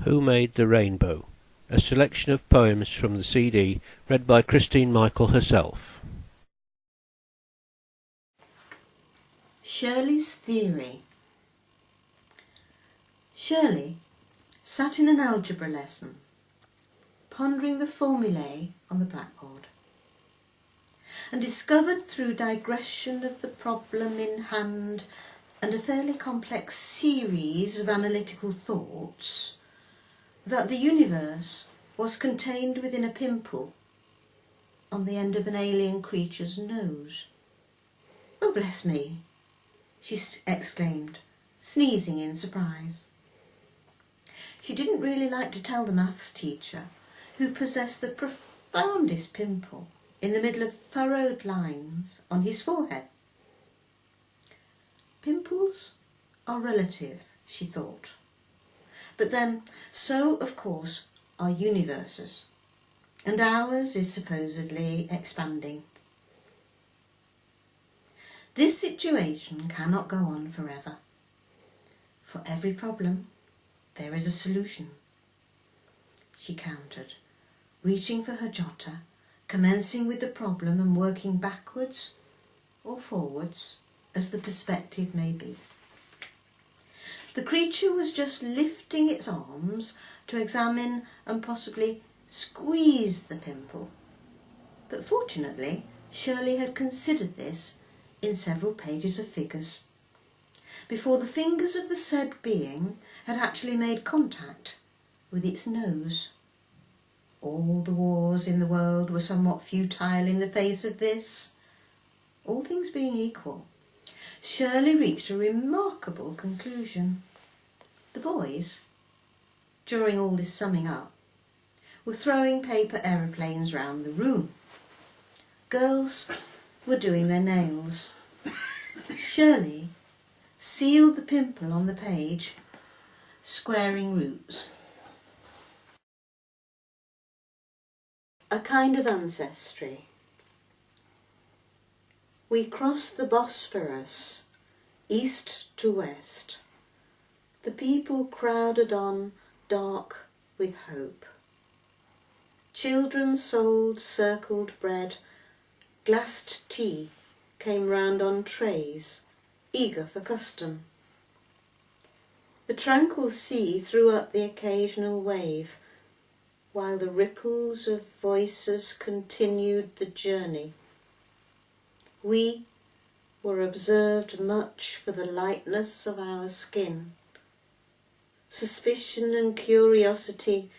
Who Made the Rainbow? A selection of poems from the CD, read by Christine Michael herself. Shirley's Theory. Shirley sat in an algebra lesson, pondering the formulae on the blackboard, and discovered through digression of the problem in hand and a fairly complex series of analytical thoughts that the universe was contained within a pimple on the end of an alien creature's nose. "Oh, bless me," she exclaimed, sneezing in surprise. She didn't really like to tell the maths teacher, who possessed the profoundest pimple in the middle of furrowed lines on his forehead. Pimples are relative, she thought. But then, so of course are universes, and ours is supposedly expanding. This situation cannot go on forever. For every problem, there is a solution. She countered, reaching for her jotter, commencing with the problem and working backwards or forwards as the perspective may be. The creature was just lifting its arms to examine and possibly squeeze the pimple. But fortunately, Shirley had considered this in several pages of figures before the fingers of the said being had actually made contact with its nose. All the wars in the world were somewhat futile in the face of this. All things being equal, Shirley reached a remarkable conclusion. The boys, during all this summing up, were throwing paper aeroplanes round the room. Girls were doing their nails. Shirley sealed the pimple on the page, squaring roots. A kind of ancestry. We crossed the Bosphorus, east to west. The people crowded on, dark with hope. Children sold circled bread. Glassed tea came round on trays, eager for custom. The tranquil sea threw up the occasional wave, while the ripples of voices continued the journey. We were observed much for the lightness of our skin. Suspicion and curiosity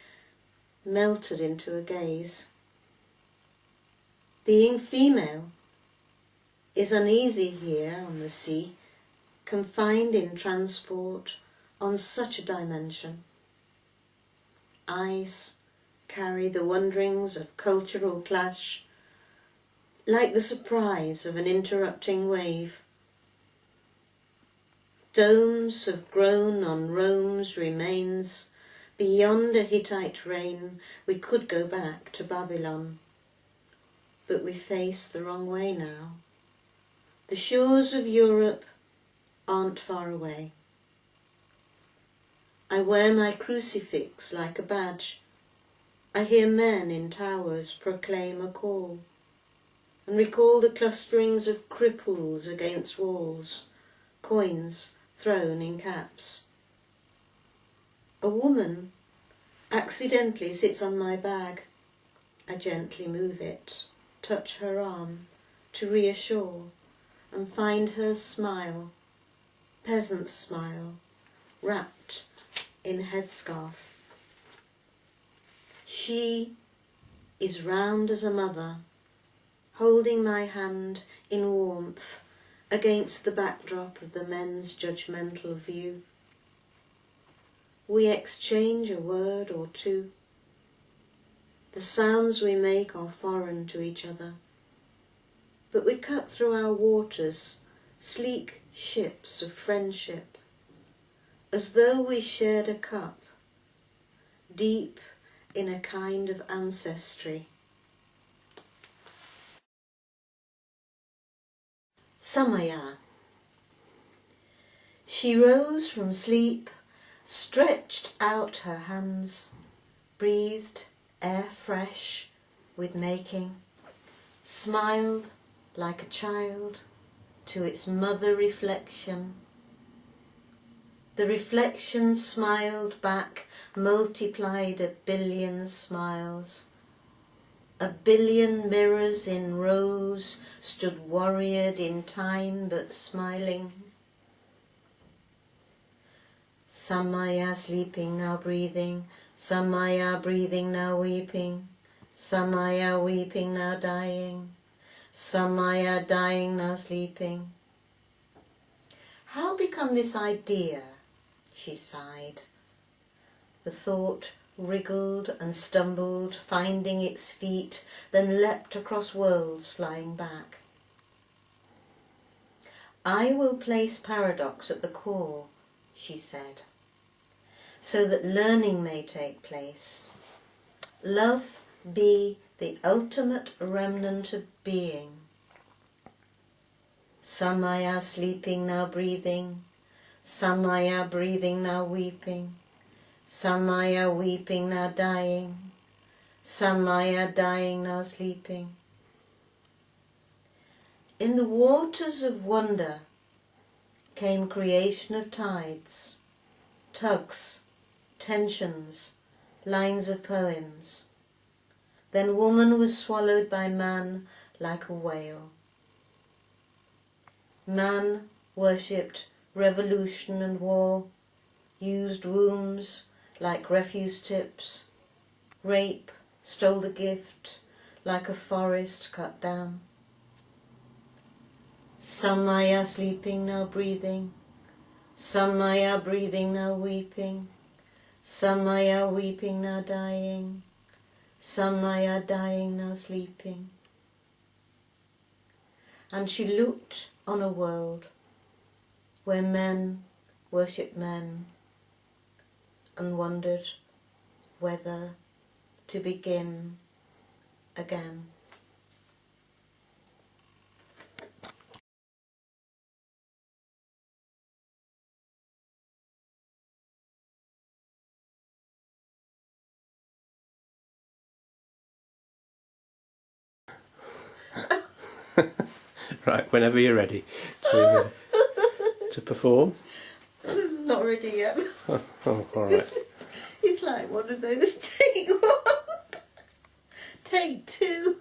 melted into a gaze. Being female is uneasy here on the sea, confined in transport on such a dimension. Eyes carry the wonderings of cultural clash, like the surprise of an interrupting wave. Domes have grown on Rome's remains. Beyond a Hittite reign, we could go back to Babylon. But we face the wrong way now. The shores of Europe aren't far away. I wear my crucifix like a badge. I hear men in towers proclaim a call, and recall the clusterings of cripples against walls, coins thrown in caps. A woman accidentally sits on my bag. I gently move it, touch her arm to reassure, and find her smile, peasant smile, wrapped in headscarf. She is round as a mother, holding my hand in warmth against the backdrop of the men's judgmental view. We exchange a word or two. The sounds we make are foreign to each other, but we cut through our waters, sleek ships of friendship, as though we shared a cup, deep in a kind of ancestry. Samaya. She rose from sleep stretched out her hands, breathed air fresh with making, smiled like a child to its mother reflection. The reflection smiled back, multiplied a billion smiles. A billion mirrors in rows stood warriored in time but smiling. Samaya sleeping now breathing, Samaya breathing now weeping, Samaya weeping now dying, Samaya dying now sleeping. How become this idea? She sighed. The thought wriggled and stumbled, finding its feet, then leapt across worlds, flying back. I will place paradox at the core, she said, so that learning may take place. Love be the ultimate remnant of being. Samaya sleeping now breathing, Samaya breathing now weeping, Samaya weeping now dying, Samaya dying now sleeping. In the waters of wonder came creation of tides, tugs, tensions, lines of poems. Then woman was swallowed by man like a whale. Man worshipped revolution and war, used wombs like refuse tips, rape stole the gift like a forest cut down. Samaya sleeping now breathing, Samaya breathing now weeping, Samaya weeping now dying, Samaya dying now sleeping. And she looked on a world where men worship men and wondered whether to begin again. Right, whenever you're ready to perform. Not ready yet. Oh, all right. It's like one of those take one, take two.